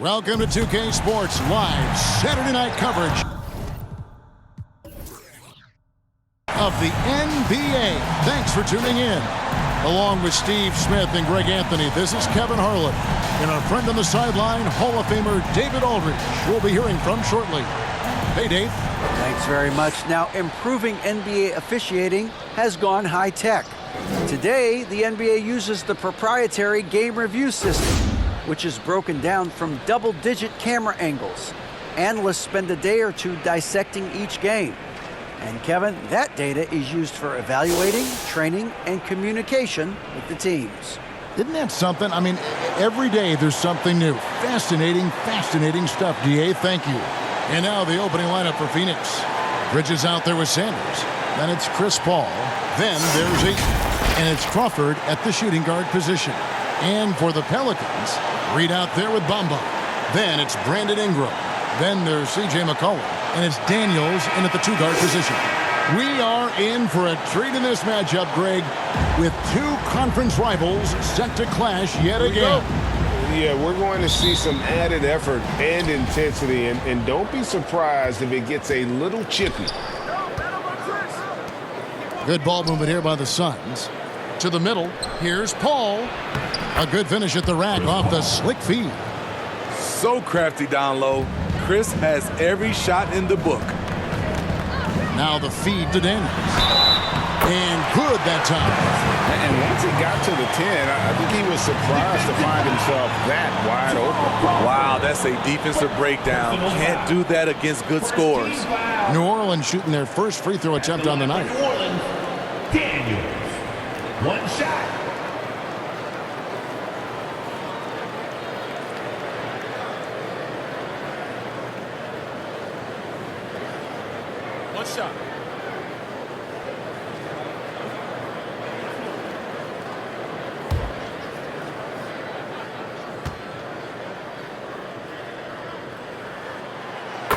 Welcome to 2K Sports Live Saturday night coverage of the NBA. Thanks for tuning in. Along with Steve Smith and Greg Anthony, this is Kevin Harlan. And our friend on the sideline, Hall of Famer David Aldridge, we'll be hearing from shortly. Hey, Dave. Thanks very much. Now, improving NBA officiating has gone high-tech. Today, the NBA uses the proprietary game review system, which is broken down from double-digit camera angles. Analysts spend a day or two dissecting each game. And Kevin, that data is used for evaluating, training, and communication with the teams. Isn't that something? I mean, every day there's something new. Fascinating stuff, DA. Thank you. And now the opening lineup for Phoenix. Bridges out there with Sanders. Then it's Chris Paul. Then there's Ayton. And it's Crawford at the shooting guard position. And for the Pelicans, Reed out there with Bamba. Then it's Brandon Ingram. Then there's C.J. McCollum. And it's Daniels in at the two-guard position. We are in for a treat in this matchup, Greg, with two conference rivals set to clash yet again. Yeah, we're going to see some added effort and intensity, and don't be surprised if it gets a little chippy. Good ball movement here by the Suns. To the middle, here's Paul. A good finish at the rack off the slick feed. So crafty down low. Chris has every shot in the book. Now the feed to Daniels. And good that time. And once he got to the 10, I think he was surprised to find himself that wide open. Wow, that's a defensive breakdown. Can't do that against good scores. New Orleans shooting their first free throw attempt on the night. Daniels. One shot. One shot.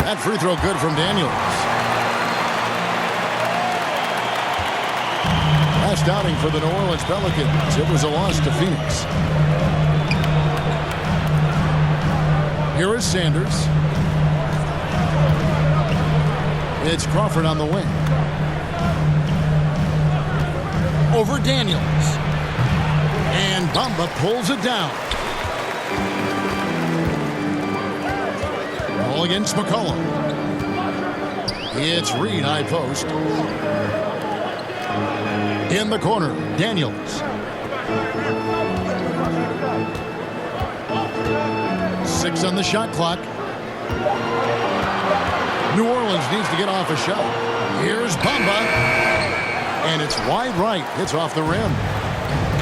That free throw good from Daniels. Last outing for the New Orleans Pelicans. It was a loss to Phoenix. Here is Sanders. It's Crawford on the wing. Over Daniels. And Bamba pulls it down. Ball against McCollum. It's Reed, high post. In the corner, Daniels. 6 on the shot clock. New Orleans needs to get off a shot. Here's Bamba. And it's wide right. It's off the rim.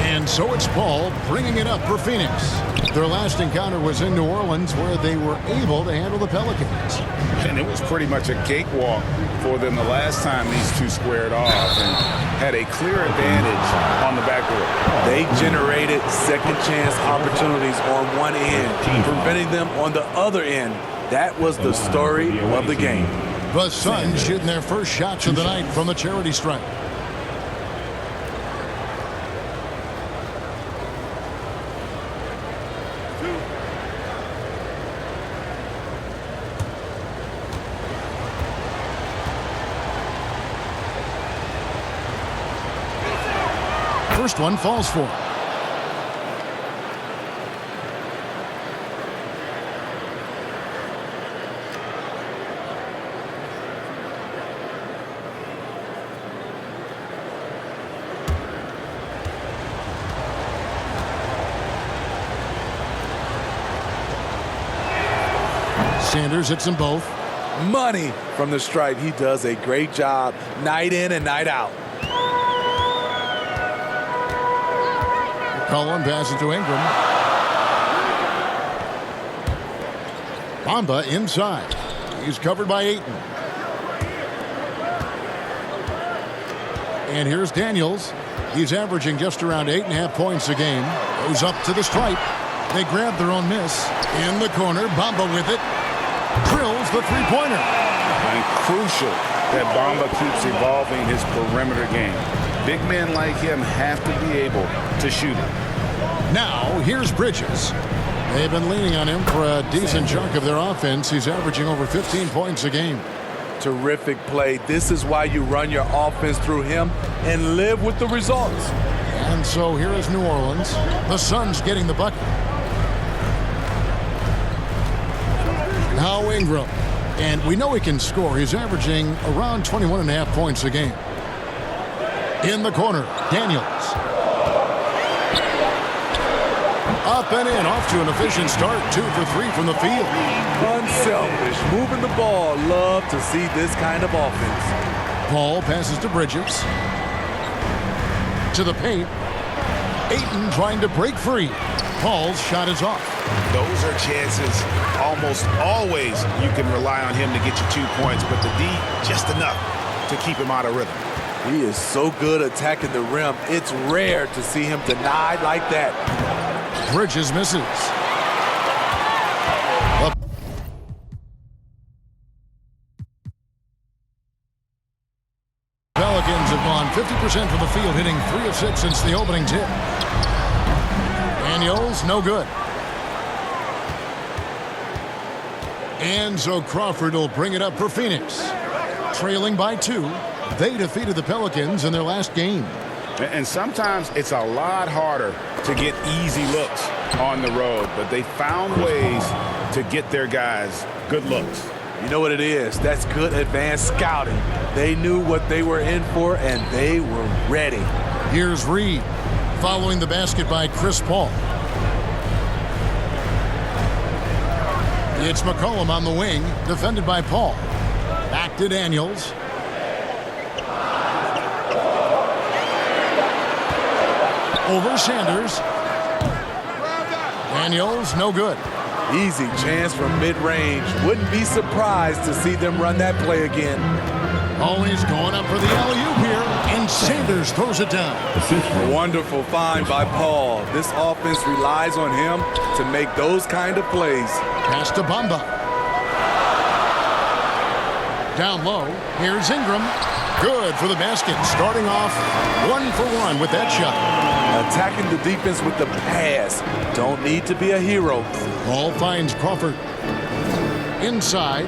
And so it's Paul bringing it up for Phoenix. Their last encounter was in New Orleans, where they were able to handle the Pelicans. And it was pretty much a cakewalk for them the last time these two squared off and had a clear advantage on the backcourt. They generated second chance opportunities on one end, preventing them on the other end. That was the story of the game. The Suns shooting their first shots of the night from the charity stripe. First one falls for. Sanders hits them both. Money from the stripe. He does a great job night in and night out. McCollum passes to Ingram. Bamba inside. He's covered by Ayton. And here's Daniels. He's averaging just around 8.5 points a game. Goes up to the stripe. They grab their own miss. In the corner, Bamba with it. Drills the three-pointer. And crucial that Bamba keeps evolving his perimeter game. Big men like him have to be able to shoot it. Now, here's Bridges. They've been leaning on him for a decent chunk of their offense. He's averaging over 15 points a game. Terrific play. This is why you run your offense through him and live with the results. And so here is New Orleans. The Suns getting the bucket. Now Ingram. And we know he can score. He's averaging around 21.5 points a game. In the corner, Daniels. Up and in, off to an efficient start. 2 for 3 from the field. Unselfish, moving the ball. Love to see this kind of offense. Paul passes to Bridges. To the paint. Ayton trying to break free. Paul's shot is off. Those are chances almost always you can rely on him to get you 2 points, but the D just enough to keep him out of rhythm. He is so good attacking the rim. It's rare to see him denied like that. Bridges misses. The Pelicans have gone 50% from the field, hitting 3 of 6 since the opening tip. Daniels, no good. And so Crawford will bring it up for Phoenix. Trailing by 2, they defeated the Pelicans in their last game. And sometimes it's a lot harder to get easy looks on the road, but they found ways to get their guys good looks. You know what it is? That's good advanced scouting. They knew what they were in for, and they were ready. Here's Reed, following the basket by Chris Paul. It's McCollum on the wing, defended by Paul. Back to Daniels. Over Sanders. Daniels, no good. Easy chance from mid-range. Wouldn't be surprised to see them run that play again. Always going up for the alley-oop here, and Sanders throws it down. Wonderful find by Paul. This offense relies on him to make those kind of plays. Pass to Bamba. Down low, here's Ingram. Good for the basket, starting off 1 for 1 with that shot. Attacking the defense with the pass. Don't need to be a hero. Ball finds Crawford. Inside.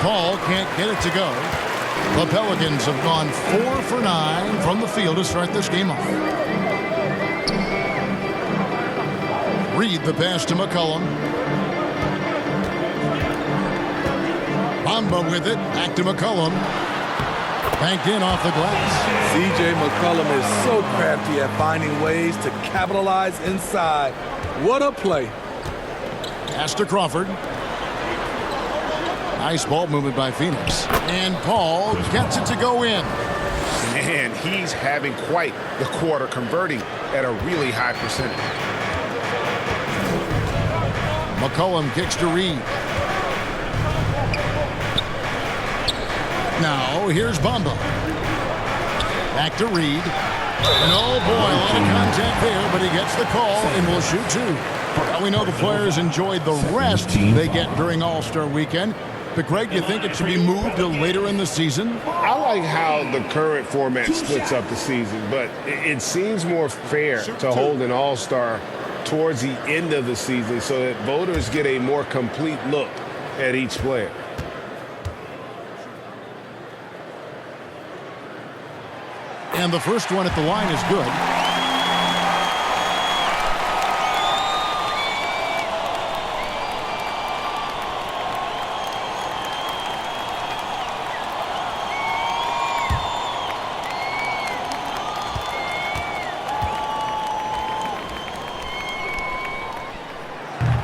Paul can't get it to go. The Pelicans have gone 4 for 9 from the field to start this game off. Reed the pass to McCollum. Bamba with it. Back to McCollum. Banked in off the glass. C.J. McCollum is so crafty at finding ways to capitalize inside. What a play. Pass to Crawford. Nice ball movement by Phoenix. And Paul gets it to go in. Man, he's having quite the quarter, converting at a really high percentage. McCollum kicks to Reed. Now, here's Bamba. Back to Reed. And oh boy, a lot of contact there, but he gets the call and will shoot 2. Well, we know the players enjoyed the rest they get during All-Star Weekend. But Greg, you think it should be moved to later in the season? I like how the current format splits up the season, but it seems more fair to hold an All-Star towards the end of the season so that voters get a more complete look at each player. And the first one at the line is good.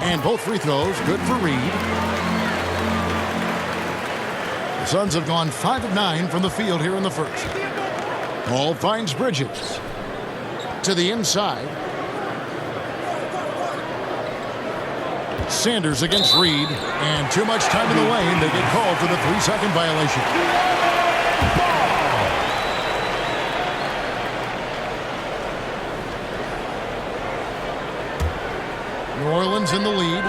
And both free throws good for Reed. The Suns have gone 5 of 9 from the field here in the first. Paul finds Bridges. To the inside. Sanders against Reed. And too much time in the lane. They get called for the 3-second violation. New Orleans in the lead.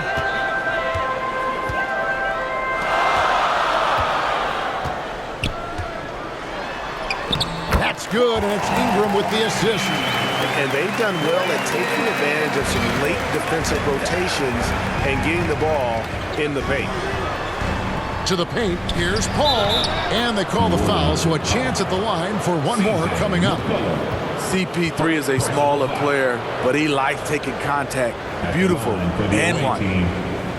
That's good, and it's Ingram with the assist. And they've done well at taking advantage of some late defensive rotations and getting the ball in the paint. To the paint, here's Paul. And they call the foul, so a chance at the line for one more coming up. CP3 is a smaller player, but he likes taking contact. Beautiful. And one.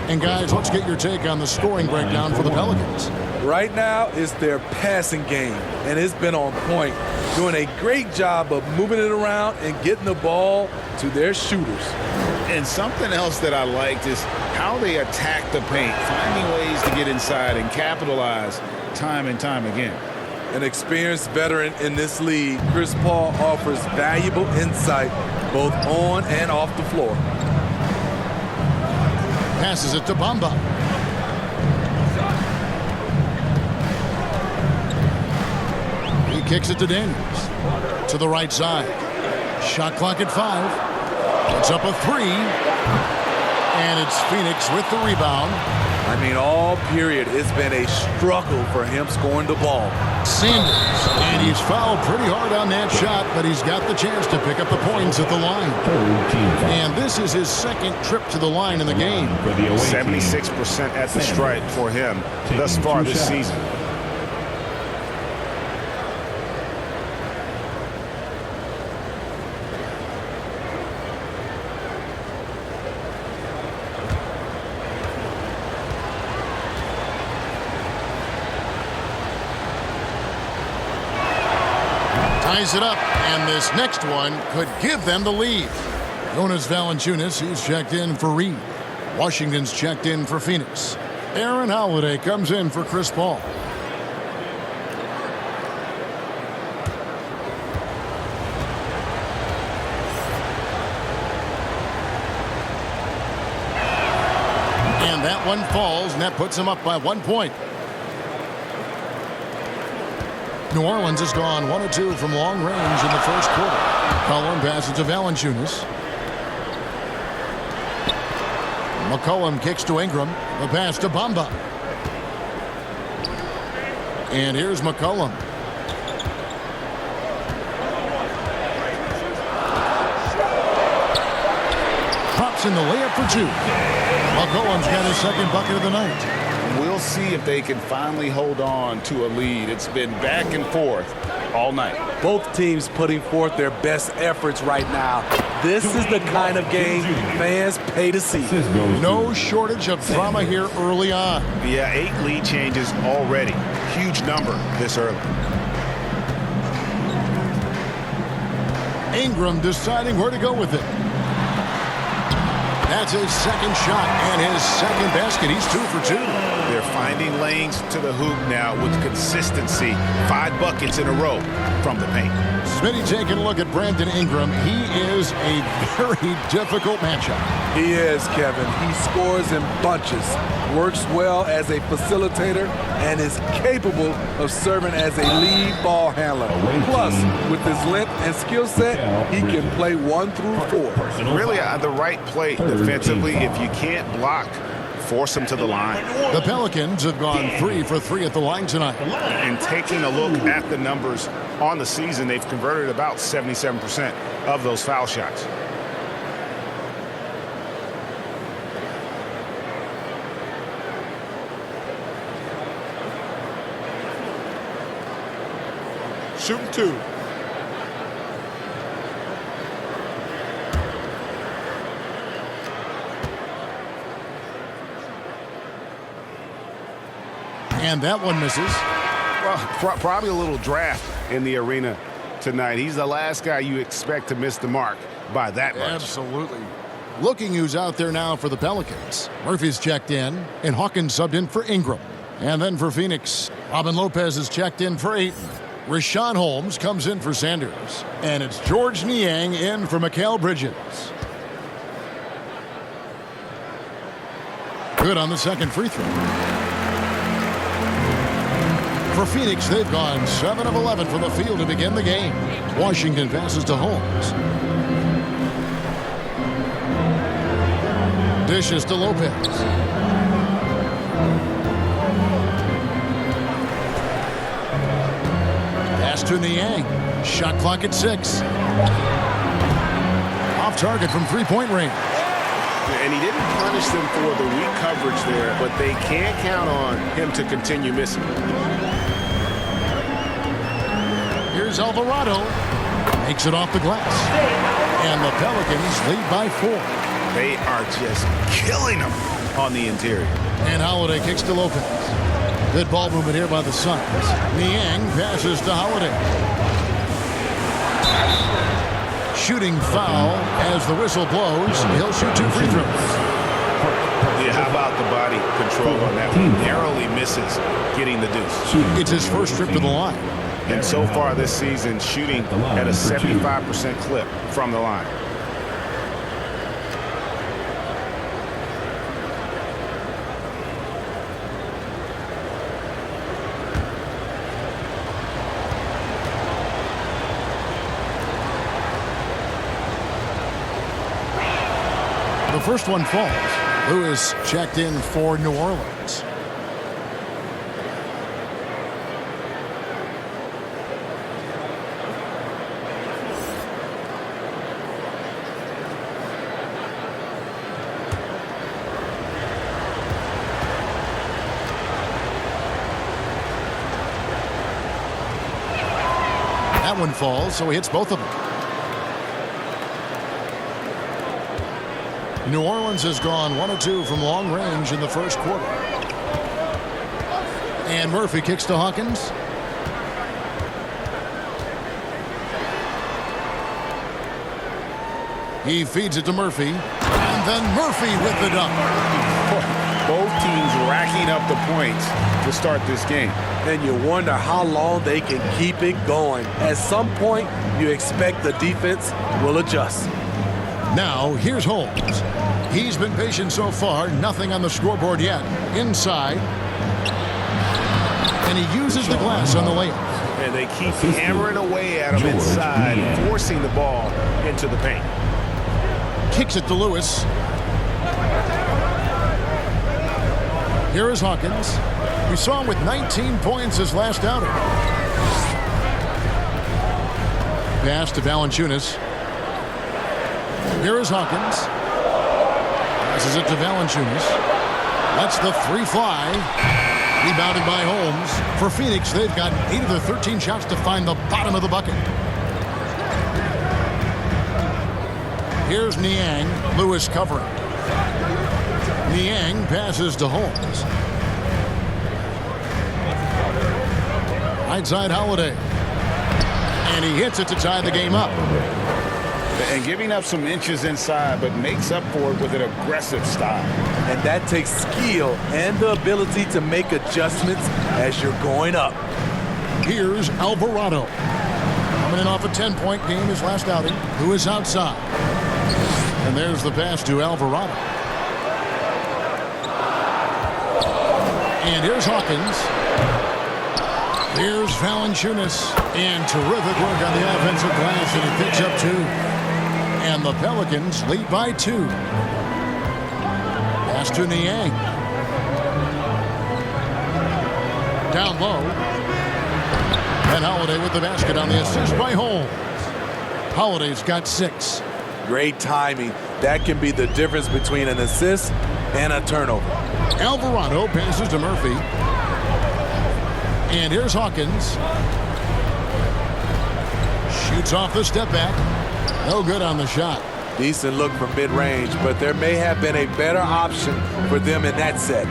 And guys, let's get your take on the scoring breakdown for the Pelicans. Right now, it's their passing game, and it's been on point, doing a great job of moving it around and getting the ball to their shooters. And something else that I liked is how they attack the paint, finding ways to get inside and capitalize time and time again. An experienced veteran in this league, Chris Paul offers valuable insight both on and off the floor. Passes it to Bamba. He kicks it to Daniels. To the right side. Shot clock at 5. It's up a 3. And it's Phoenix with the rebound. I mean, all period, it's been a struggle for him scoring the ball. Sanders. And he's fouled pretty hard on that shot, but he's got the chance to pick up the points at the line. And this is his second trip to the line in the game. 76% at the stripe for him thus far this season. Ties it up, and this next one could give them the lead. Jonas Valanciunas, he's checked in for Reed. Washington's checked in for Phoenix. Aaron Holiday comes in for Chris Paul. And that one falls, and that puts him up by 1 point. New Orleans has gone 1 of 2 from long range in the first quarter. McCollum passes to Valanciunas. McCollum kicks to Ingram. The pass to Bamba. And here's McCollum. Pops in the layup for 2. McCollum's got his second bucket of the night. We'll see if they can finally hold on to a lead. It's been back and forth all night. Both teams putting forth their best efforts right now. This is the kind of game fans pay to see. No shortage of drama here early on. Yeah, 8 lead changes already. Huge number this early. Ingram deciding where to go with it. That's his second shot and his second basket. He's 2 for 2. They're finding lanes to the hoop now with consistency. 5 buckets in a row from the paint. Smitty taking a look at Brandon Ingram. He is a very difficult matchup. He is, Kevin. He scores in bunches, works well as a facilitator, and is capable of serving as a lead ball handler. Plus, with his length and skill set, he can play 1 through 4. Really the right play defensively. If you can't block, force them to the line. The Pelicans have gone 3 for 3 at the line tonight. And taking a look at the numbers on the season, they've converted about 77% of those foul shots. Shooting 2. And that one misses. Well, probably a little draft in the arena tonight. He's the last guy you expect to miss the mark by that much. Absolutely. Looking who's out there now for the Pelicans. Murphy's checked in, and Hawkins subbed in for Ingram. And then for Phoenix, Robin Lopez is checked in for Ayton. Rashawn Holmes comes in for Sanders. And it's George Niang in for Mikal Bridges. Good on the second free throw. For Phoenix, they've gone 7 of 11 from the field to begin the game. Washington passes to Holmes. Dishes to Lopez. Pass to Niang. Shot clock at 6. target from three-point range. And he didn't punish them for the weak coverage there, but they can't count on him to continue missing. Here's Alvarado. Makes it off the glass. And the Pelicans lead by 4. They are just killing them on the interior. And Holiday kicks to Lopez. Good ball movement here by the Suns. Niang passes to Holiday. Shooting foul as the whistle blows. He'll shoot 2 free throws. Yeah, how about the body control on that one? Narrowly misses getting the deuce. It's his first trip to the line. And so far this season, shooting at a 75% clip from the line. The first one falls. Lewis checked in for New Orleans. That one falls, so he hits both of them. New Orleans has gone 1 of 2 from long range in the first quarter. And Murphy kicks to Hawkins. He feeds it to Murphy. And then Murphy with the dunk. Both teams racking up the points to start this game. And you wonder how long they can keep it going. At some point, you expect the defense will adjust. Now, here's Holmes. He's been patient so far. Nothing on the scoreboard yet. Inside. And he uses the glass on the layup. And they keep hammering away at him inside, forcing the ball into the paint. Kicks it to Lewis. Here is Hawkins. We saw him with 19 points his last outing. Pass to Valanciunas. Here is Hawkins. Passes it to Valanciunas. Lets the 3 fly. Rebounded by Holmes. For Phoenix, they've got 8 of their 13 shots to find the bottom of the bucket. Here's Niang. Lewis covering. Niang passes to Holmes. Right side Holiday. And he hits it to tie the game up. And giving up some inches inside, but makes up for it with an aggressive style. And that takes skill and the ability to make adjustments as you're going up. Here's Alvarado. Coming in off a 10-point game his last outing. Who is outside? And there's the pass to Alvarado. And here's Hawkins. Here's Valanciunas. And terrific work on the offensive glass, and he picks up 2. And the Pelicans lead by 2. Pass to Niang. Down low. And Holiday with the basket on the assist by Holmes. Holiday's got 6. Great timing. That can be the difference between an assist and a turnover. Alvarado passes to Murphy. And here's Hawkins. Shoots off the step back. No good on the shot. Decent look from mid-range, but there may have been a better option for them in that set.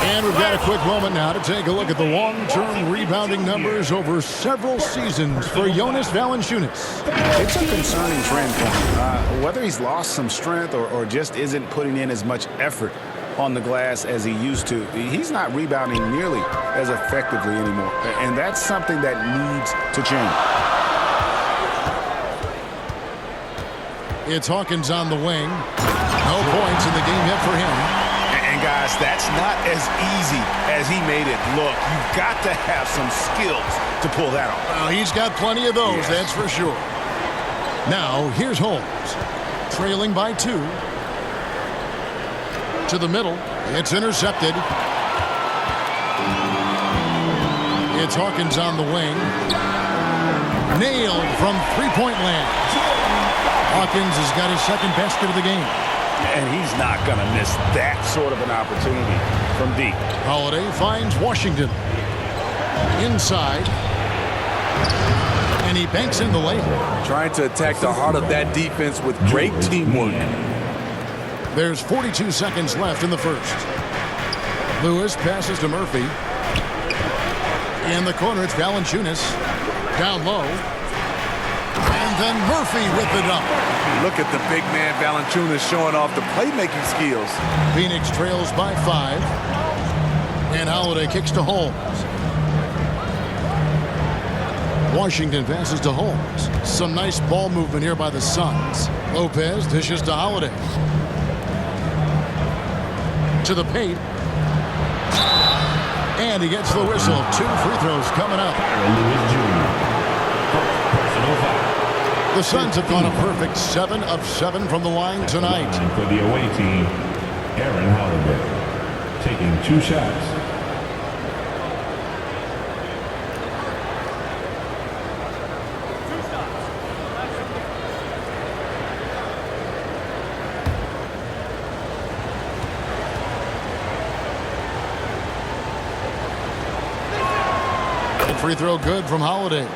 And we've got a quick moment now to take a look at the long-term rebounding numbers over several seasons for Jonas Valanciunas. It's a concerning trend for him. Whether he's lost some strength or just isn't putting in as much effort on the glass as he used to, he's not rebounding nearly as effectively anymore. And that's something that needs to change. It's Hawkins on the wing. No points in the game yet for him. And guys, that's not as easy as he made it look. You've got to have some skills to pull that off. Well, he's got plenty of those, that's for sure. Now, here's Holmes. Trailing by 2. To the middle. It's intercepted. It's Hawkins on the wing. Nailed from three-point land. Hawkins has got his second basket of the game. And he's not going to miss that sort of an opportunity from deep. Holiday finds Washington. Inside. And he banks in the lane. Trying to attack the heart of that defense with great teamwork. There's 42 seconds left in the first. Lewis passes to Murphy. In the corner, it's Valanciunas. Down low. And then Murphy with the dunk. Look at the big man Valanciunas showing off the playmaking skills. Phoenix trails by 5. And Holiday kicks to Holmes. Washington passes to Holmes. Some nice ball movement here by the Suns. Lopez dishes to Holiday. To the paint. And he gets the whistle. 2 free throws coming up. The Suns have gone a perfect 7 of 7 from the line tonight. For the away team, Aaron Holiday taking 2 shots. Free throw good from Holiday.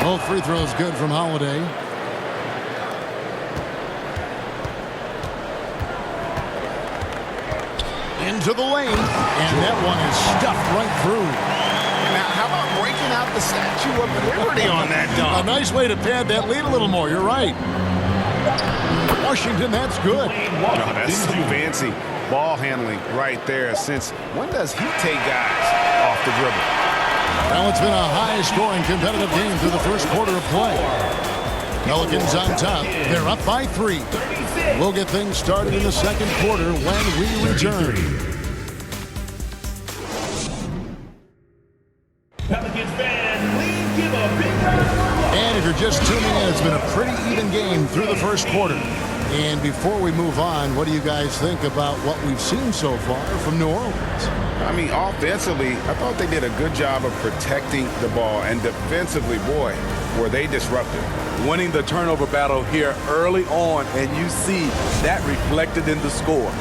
Both free throws good from Holiday. Into the lane, and that one is stuffed right through. Now, how about breaking out the Statue of Liberty on that dunk? A nice way to pad that lead a little more. You're right. Washington, that's good. Oh, that's some fancy ball handling right there. Since when does he take guys off the dribble? Well, it's been a high-scoring competitive game through the first quarter of play. Pelicans on top. They're up by 3. We'll get things started in the second quarter when we return. Pelicans fans, please give a big round of applause. And if you're just tuning in, it's been a pretty even game through the first quarter. And before we move on, what do you guys think about what we've seen so far from New Orleans? I mean, offensively, I thought they did a good job of protecting the ball. And defensively, boy, were they disruptive. Winning the turnover battle here early on, and you see that reflected in the score.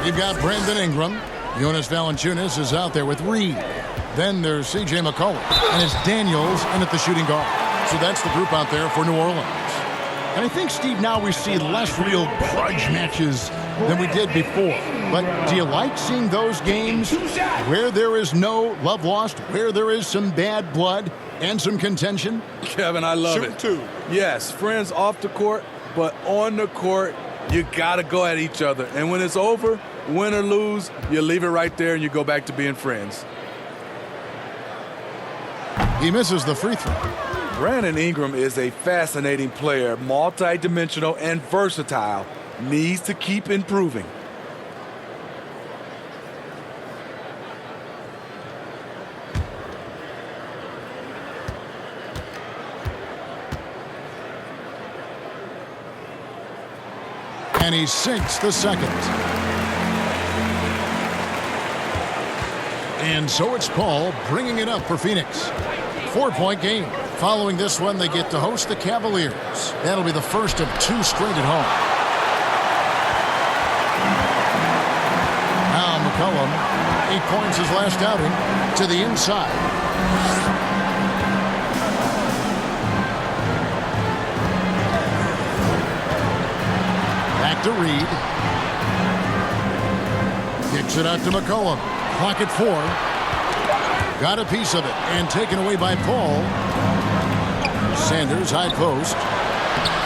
You've got Brandon Ingram. Jonas Valanciunas is out there with Reed. Then there's C.J. McCollum. And it's Daniels in at the shooting guard. So that's the group out there for New Orleans. And I think, Steve, now we see less real grudge matches than we did before. But do you like seeing those games where there is no love lost, where there is some bad blood and some contention? Kevin, I love Shoot it. 2. Yes, friends off the court, but on the court, you got to go at each other. And when it's over, win or lose, you leave it right there and you go back to being friends. He misses the free throw. Brandon Ingram is a fascinating player, multi-dimensional and versatile. Needs to keep improving. And he sinks the second. And so it's Paul bringing it up for Phoenix. 4-point game. Following this one, they get to host the Cavaliers. That'll be the first of 2 straight at home. Now McCollum, 8 points his last outing, to the inside. Back to Reed. Kicks it out to McCollum. Clock at 4. Got a piece of it and taken away by Paul. Sanders, high post.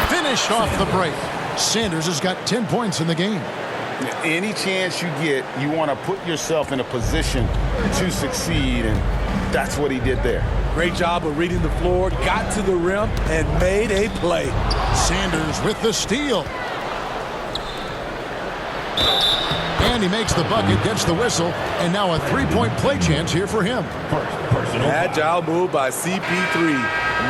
Finished off the break. Sanders has got 10 points in the game. Any chance you get, you want to put yourself in a position to succeed, and that's what he did there. Great job of reading the floor, got to the rim, and made a Sanders with the steal. And he makes the bucket, gets the whistle, and now a three-point play chance here for him. Personal. Agile move by CP3,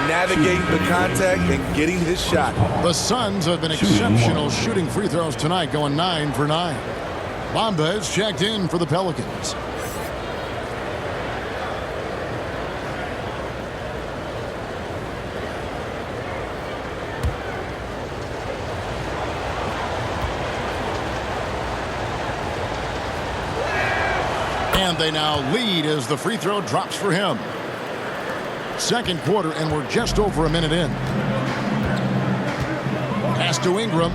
navigating the contact and getting his shot. The Suns have been exceptional shooting free throws tonight, going 9 for 9. Bamba is checked in for the Pelicans. And they now lead as the free throw drops for him. Second quarter, and we're just over a minute in. Pass to Ingram.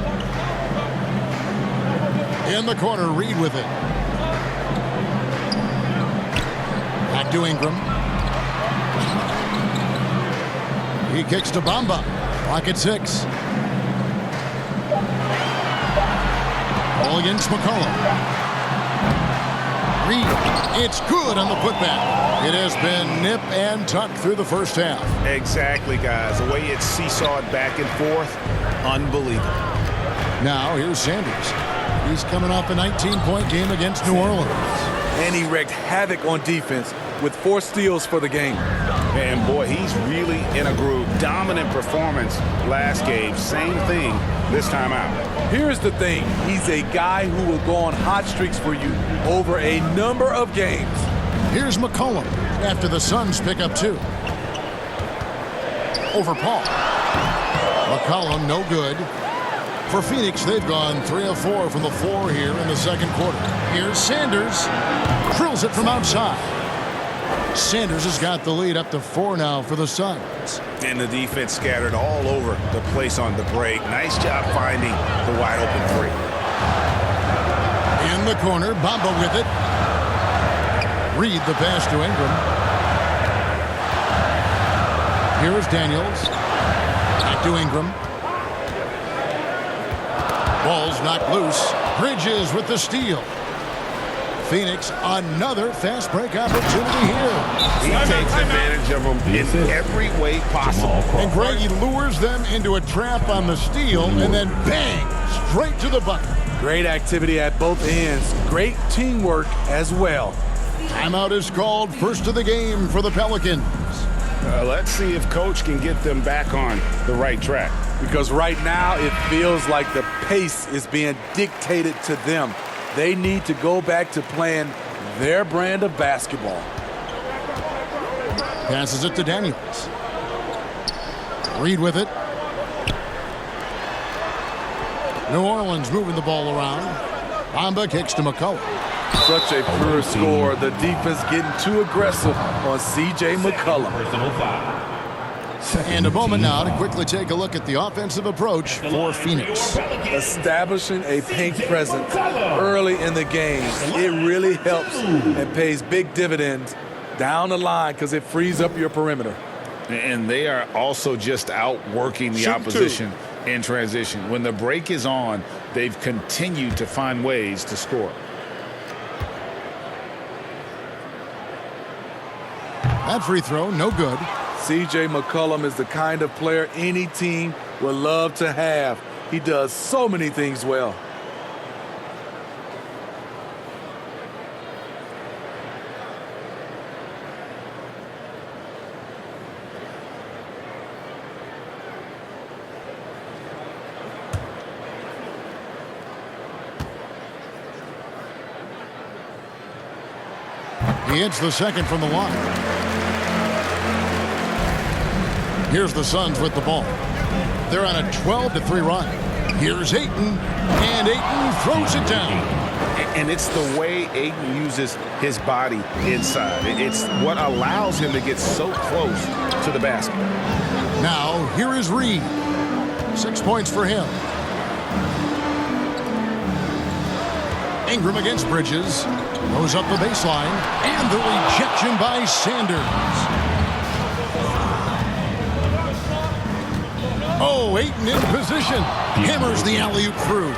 In the corner, Reed with it. Back to Ingram. He kicks to Bamba. Clock at 6. Ball against McCollum. Reed, it's good on the putback. It has been nip and tuck through the first half. Exactly, guys. The way it's seesawed back and forth, unbelievable. Now here's Sanders. He's coming off a 19-point game against New Orleans. And he wreaked havoc on defense with 4 steals for the game. And boy, he's really in a groove. Dominant performance last game. Same thing this time out. Here's the thing. He's a guy who will go on hot streaks for you over a number of games. Here's McCollum after the Suns pick up 2. Over Paul. McCollum no good. For Phoenix, they've gone 3 of 4 from the floor here in the second quarter. Here's Sanders. Drills it from outside. Sanders has got the lead up to 4 now for the Suns. And the defense scattered all over the place on the break. Nice job finding the wide open 3. In the corner, Bamba with it. Reed the pass to Ingram. Here's Daniels. Back to Ingram. Ball's knocked loose. Bridges with the steal. Phoenix, another fast break opportunity here. He takes advantage of them in every way possible. And Greg, he lures them into a trap on the steal, and then bang, straight to the bucket. Great activity at both ends. Great teamwork as well. Timeout is called, first of the game for the Pelicans. Let's see if Coach can get them back on the right track. Because right now it feels like the pace is being dictated to them. They need to go back to playing their brand of basketball. Passes it to Daniels. Reed with it. New Orleans moving the ball around. Bamba kicks to McCollum. Such a pure score. The defense getting too aggressive on C.J. McCollum. Personal foul. And a moment now to quickly take a look at the offensive approach for Phoenix. Establishing a paint presence early in the game, it really helps and pays big dividends down the line because it frees up your perimeter. And they are also just outworking the opposition in transition. When the break is on, they've continued to find ways to score. That free throw, no good. C.J. McCollum is the kind of player any team would love to have. He does so many things well. He hits the second from the line. Here's the Suns with the ball. They're on a 12-3 run. Here's Ayton, and Ayton throws it down. And it's the way Ayton uses his body inside. It's what allows him to get so close to the basket. Now, here is Reed. 6 points for him. Ingram against Bridges. Goes up the baseline. And the rejection by Sanders. Oh, Ayton in position. Hammers the alley-oop through.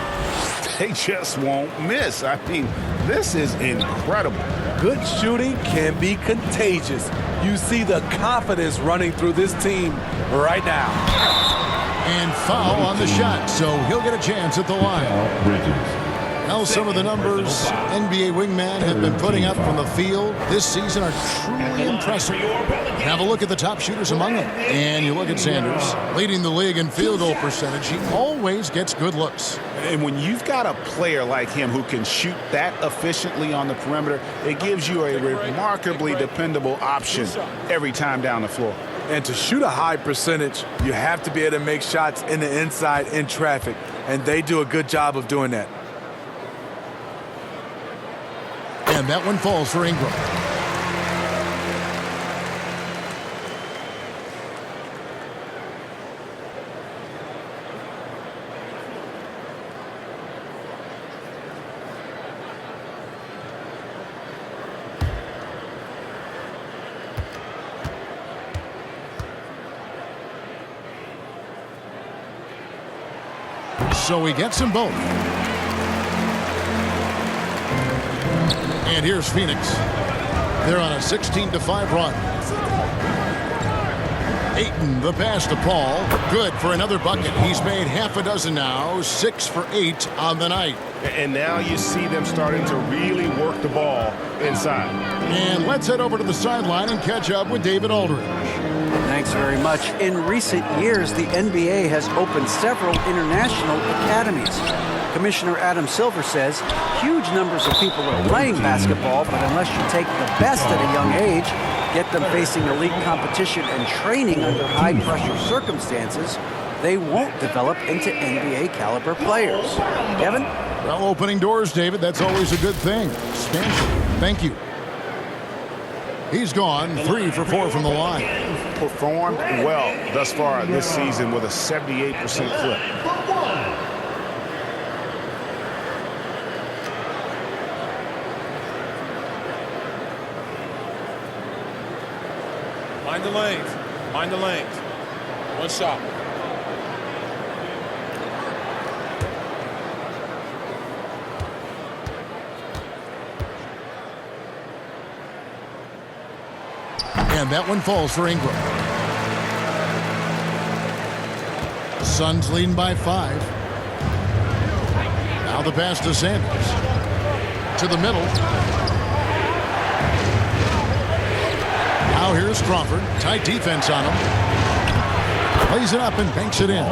They just won't miss. I mean, this is incredible. Good shooting can be contagious. You see the confidence running through this team right now. And foul on the shot, so he'll get a chance at the line. Bridges. Well, some of the numbers NBA wingmen have been putting up from the field this season are truly impressive. Have a look at the top shooters among them. And you look at Sanders, leading the league in field goal percentage. He always gets good looks. And when you've got a player like him who can shoot that efficiently on the perimeter, it gives you a remarkably dependable option every time down the floor. And to shoot a high percentage, you have to be able to make shots in the inside in traffic. And they do a good job of doing that. And that one falls for Ingram. So he gets them both. And here's Phoenix. They're on a 16-5 run. Ayton, the pass to Paul. Good for another bucket. He's made half a dozen now, 6 for 8 on the night. And now you see them starting to really work the ball inside. And let's head over to the sideline and catch up with David Aldridge. Thanks very much. In recent years, the NBA has opened several international academies. Commissioner Adam Silver says huge numbers of people are playing basketball, but unless you take the best at a young age, get them facing elite competition and training under high-pressure circumstances, they won't develop into NBA-caliber players. Kevin? Well, opening doors, David, that's always a good thing. Expansion. Thank you. He's gone 3 for 4 from the line. Performed well thus far this season with a 78% clip. Mind the lanes. Mind the lanes. One shot. And that one falls for Ingram. The Suns leading by 5. Now the pass to Sanders. To the middle. Now here's Crawford. Tight defense on him. Plays it up and banks it in.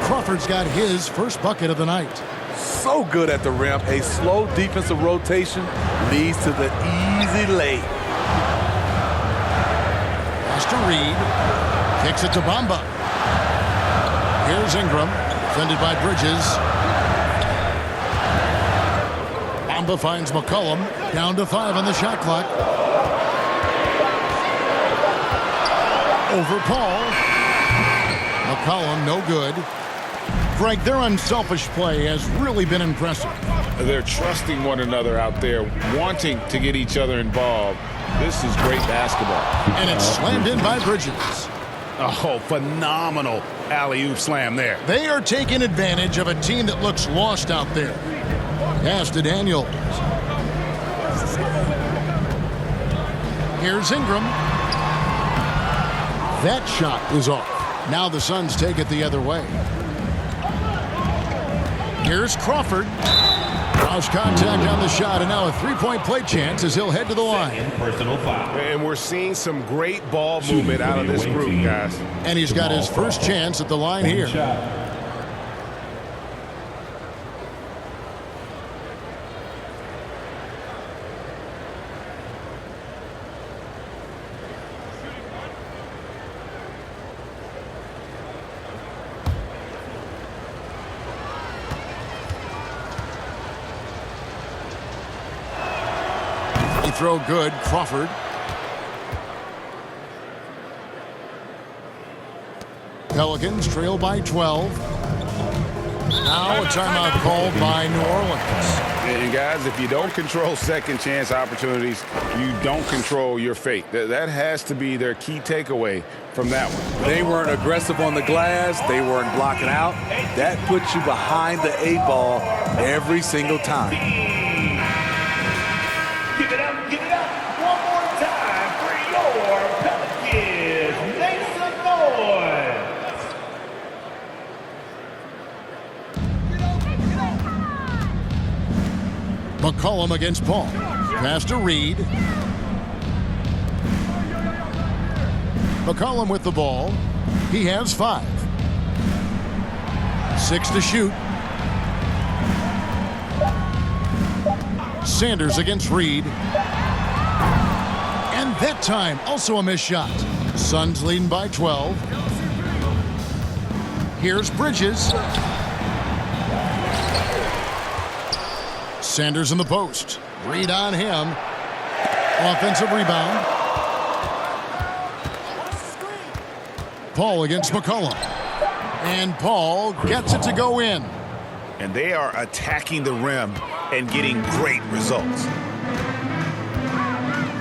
Crawford's got his first bucket of the night. So good at the rim. A slow defensive rotation leads to the easy lay. Pass to Reed. Kicks it to Bamba. Here's Ingram. Defended by Bridges. Bamba finds McCollum. Down to 5 on the shot clock. Over Paul. McCollum, no good. Greg, their unselfish play has really been impressive. They're trusting one another out there, wanting to get each other involved. This is great basketball. And it's slammed in by Bridges. Oh, phenomenal alley-oop slam there. They are taking advantage of a team that looks lost out there. Pass to Daniels. Here's Ingram. That shot is off. Now the Suns take it the other way. Here's Crawford. Cross contact on the shot, and now a three-point play chance as he'll head to the line. Personal foul. And we're seeing some great ball movement out of this group, guys. And he's got his first chance at the line here. Throw good, Crawford. Pelicans trail by 12. Now a timeout called by New Orleans. And guys, if you don't control second chance opportunities, you don't control your fate. That has to be their key takeaway from that one. They weren't aggressive on the glass. They weren't blocking out. That puts you behind the 8 ball every single time. Give it up one more time for your Pelicans. Make some noise. McCollum against Paul. Pass to Reed. McCollum with the ball. He has 5. 6 to shoot. Sanders against Reed. And that time, also a missed shot. Suns leading by 12. Here's Bridges. Sanders in the post. Reed on him. Offensive rebound. Paul against McCollum. And Paul gets it to go in. And they are attacking the rim and getting great results.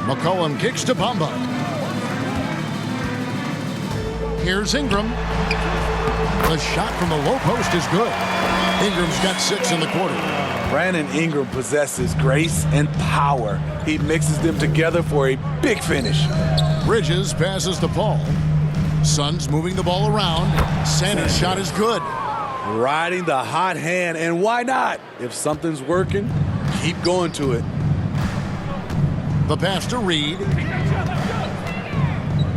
McCollum kicks to Bamba. Here's Ingram. The shot from the low post is good. Ingram's got 6 in the quarter. Brandon Ingram possesses grace and power. He mixes them together for a big finish. Bridges passes to Paul. Suns moving the ball around. Sanders' shot is good. Riding the hot hand, and why not? If something's working, keep going to it. The pass to Reed.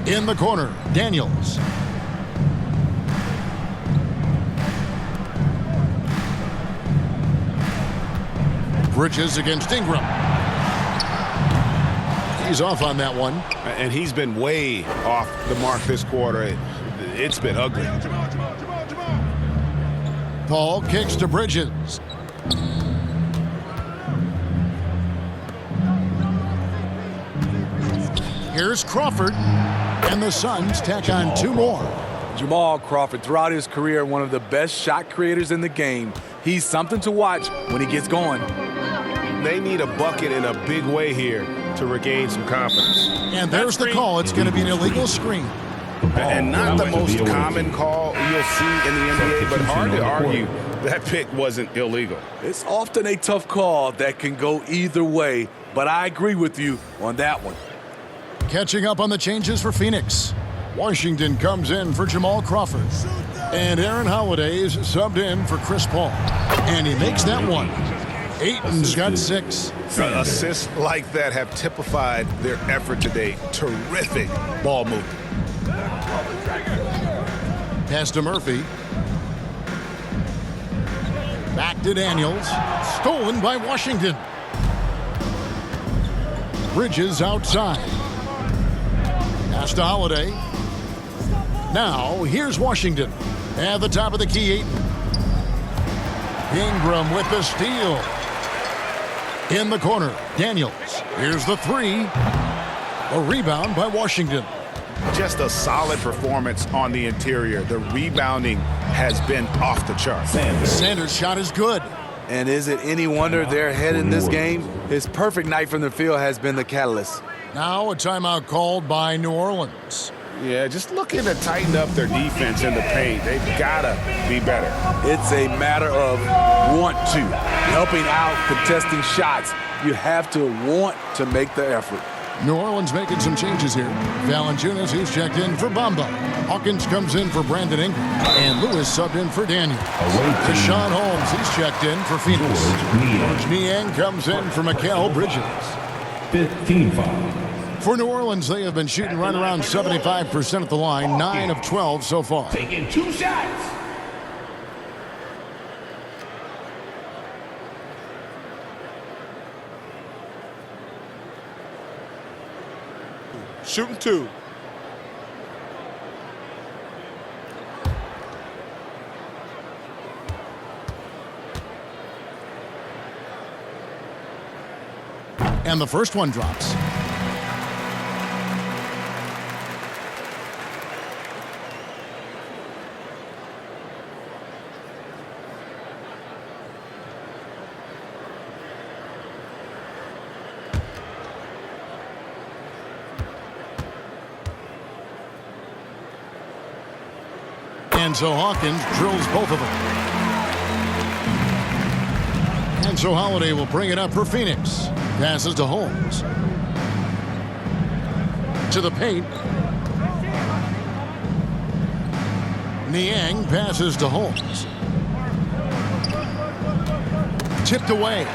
In the corner, Daniels. Bridges against Ingram. He's off on that one. And he's been way off the mark this quarter. It's been ugly. Paul kicks to Bridges. Here's Crawford. And the Suns tack on 2 more. Jamal Crawford, throughout his career, one of the best shot creators in the game. He's something to watch when he gets going. They need a bucket in a big way here to regain some confidence. And there's the call. It's going to be an illegal screen. And not the most common call you'll see in the NBA, but hard to argue that pick wasn't illegal. It's often a tough call that can go either way, but I agree with you on that one. Catching up on the changes for Phoenix. Washington comes in for Jamal Crawford. And Aaron Holiday is subbed in for Chris Paul. And he makes that one. Ayton's got 6. Assists like that have typified their effort today. Terrific ball movement. Pass to Murphy. Back to Daniels. Stolen by Washington. Bridges outside. Pass to Holiday. Now, here's Washington. At the top of the key, Ayton. Ingram with the steal. In the corner, Daniels. Here's the 3. A rebound by Washington. Just a solid performance on the interior. The rebounding has been off the charts. Sanders' shot is good. And is it any wonder they're ahead in this game? His perfect night from the field has been the catalyst. Now a timeout called by New Orleans. Yeah, just looking to tighten up their defense in the paint. They've got to be better. It's a matter of want to. Helping out, contesting shots. You have to want to make the effort. New Orleans making some changes here. Valanciunas, he's checked in for Bamba. Hawkins comes in for Brandon Ingram. And Lewis subbed in for Daniel. Deshaun Holmes, he's checked in for Phoenix. George Niang comes in for Mikal Bridges. 15-5. For New Orleans, they have been shooting right around 75% at the line, 9 of 12 so far. Taking 2 shots. Shooting 2. And the first one drops. And so Hawkins drills both of them. And so Holiday will bring it up for Phoenix. Passes to Holmes. To the paint. Niang passes to Holmes. Tipped away.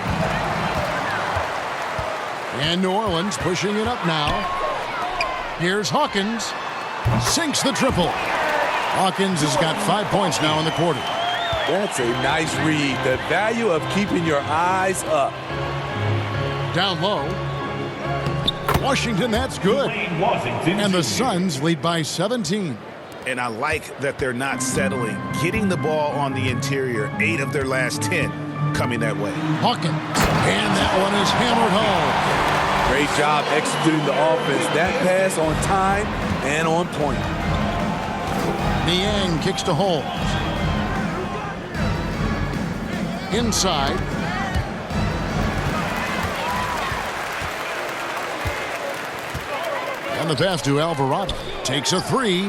And New Orleans pushing it up now. Here's Hawkins. Sinks the triple. Hawkins has got 5 points now in the quarter. That's a nice read. The value of keeping your eyes up. Down low. Washington, that's good. And the Suns lead by 17. And I like that they're not settling. Getting the ball on the interior, 8 of their last 10 coming that way. Hawkins. And that one is hammered home. Great job executing the offense. That pass on time and on point. Niang kicks to Holmes. Inside. And the pass to Alvarado. Takes a 3.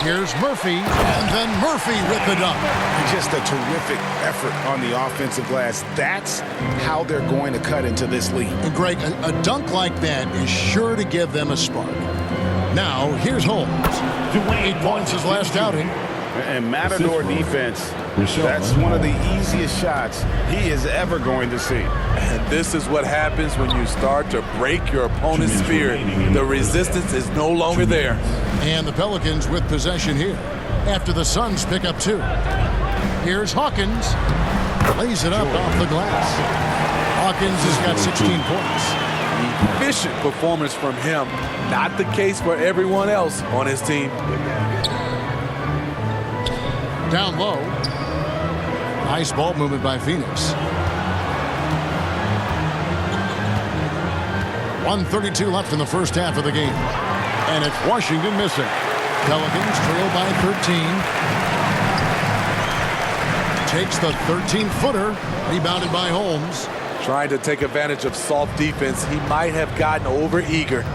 Here's Murphy. And then Murphy with the dunk. Just a terrific effort on the offensive glass. That's how they're going to cut into this lead. And Greg, a dunk like that is sure to give them a spark. Now, here's Holmes. 8 points his last outing. And Matador defense, that's one of the easiest shots he is ever going to see. And this is what happens when you start to break your opponent's spirit. The resistance is no longer there. And the Pelicans with possession here after the Suns pick up 2. Here's Hawkins. Lays it up off the glass. Hawkins has got 16 points. Efficient performance from him. Not the case for everyone else on his team. Down low. Nice ball movement by Phoenix. 1:32 left in the first half of the game. And it's Washington missing. Pelicans trail by 13. Takes the 13-footer. Rebounded by Holmes. Trying to take advantage of soft defense. He might have gotten over-eager.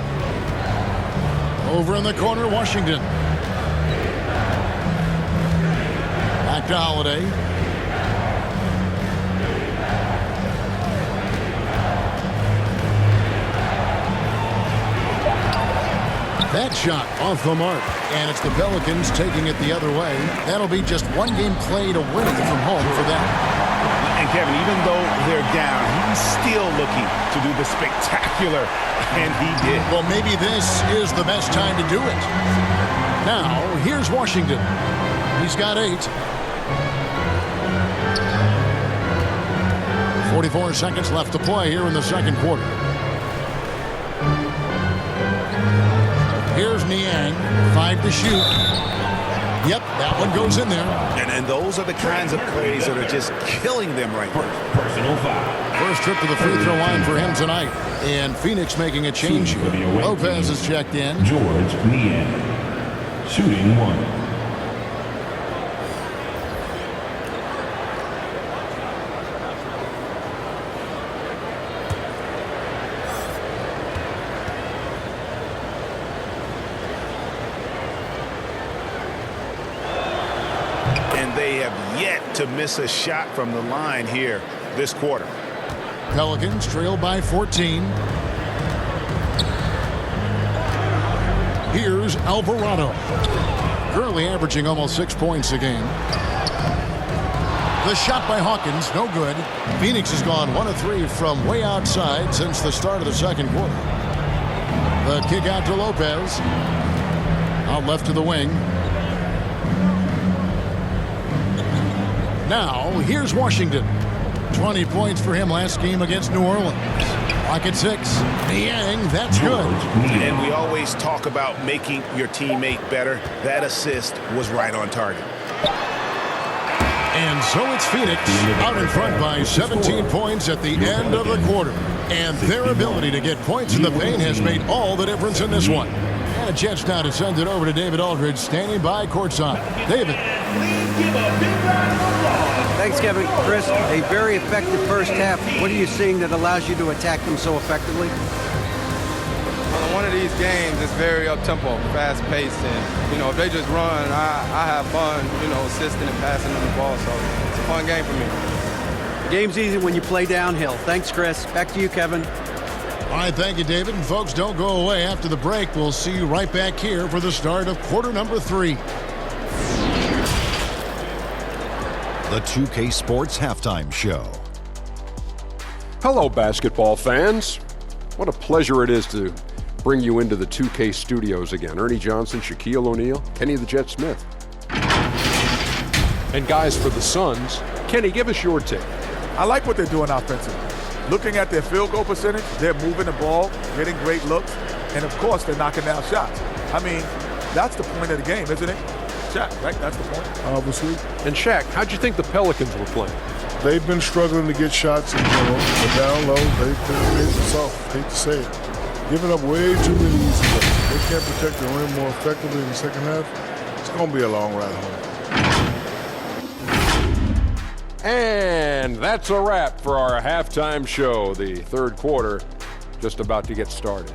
Over in the corner, Washington. Back to Holiday. That shot off the mark. And it's the Pelicans taking it the other way. That'll be just one game played away from home for them. And Kevin, even though they're down, he's still looking to do the spectacular, and he did. Well, maybe this is the best time to do it. Now, here's Washington. He's got 8. 44 seconds left to play here in the second quarter. Here's Niang. 5 to shoot. Yep, that one goes in there. And those are the kinds of plays that are just killing them right now. Personal foul. First trip to the free throw line for him tonight. And Phoenix making a change here. Lopez is checked in. George Niang. Shooting 1. They have yet to miss a shot from the line here this quarter. Pelicans trail by 14. Here's Alvarado. Currently averaging almost 6 points a game. The shot by Hawkins, no good. Phoenix has gone 1 of 3 from way outside since the start of the second quarter. The kick out to Lopez. Out left to the wing. Now, here's Washington. 20 points for him last game against New Orleans. Clock at 6. Niang, that's good. And we always talk about making your teammate better. That assist was right on target. And so it's Phoenix out in front by 17 points at the end of the quarter. And their ability to get points in the paint has made all the difference in this one. And a chance now to send it over to David Aldridge, standing by courtside. David. Thanks, Kevin. Chris, a very effective first half. What are you seeing that allows you to attack them so effectively? Well, one of these games is very up-tempo, fast-paced, and, if they just run, I have fun, assisting and passing them the ball, so it's a fun game for me. The game's easy when you play downhill. Thanks, Chris. Back to you, Kevin. All right, thank you, David. And folks, don't go away. After the break, we'll see you right back here for the start of quarter number 3. The 2K Sports Halftime Show. Hello, basketball fans. What a pleasure it is to bring you into the 2K studios again. Ernie Johnson, Shaquille O'Neal, Kenny the Jet Smith. And guys, for the Suns, Kenny, give us your take. I like what they're doing offensively. Looking at their field goal percentage, they're moving the ball, getting great looks, and of course they're knocking down shots. I mean, that's the point of the game, isn't it? Shaq, right? That's the point. Obviously. And Shaq, how'd you think the Pelicans were playing? They've been struggling to get shots in general, but down low, they've been soft. Hate to say it. Giving up way too many easy looks. They can't protect the rim more effectively in the second half. It's going to be a long ride home. And that's a wrap for our halftime show. The third quarter just about to get started.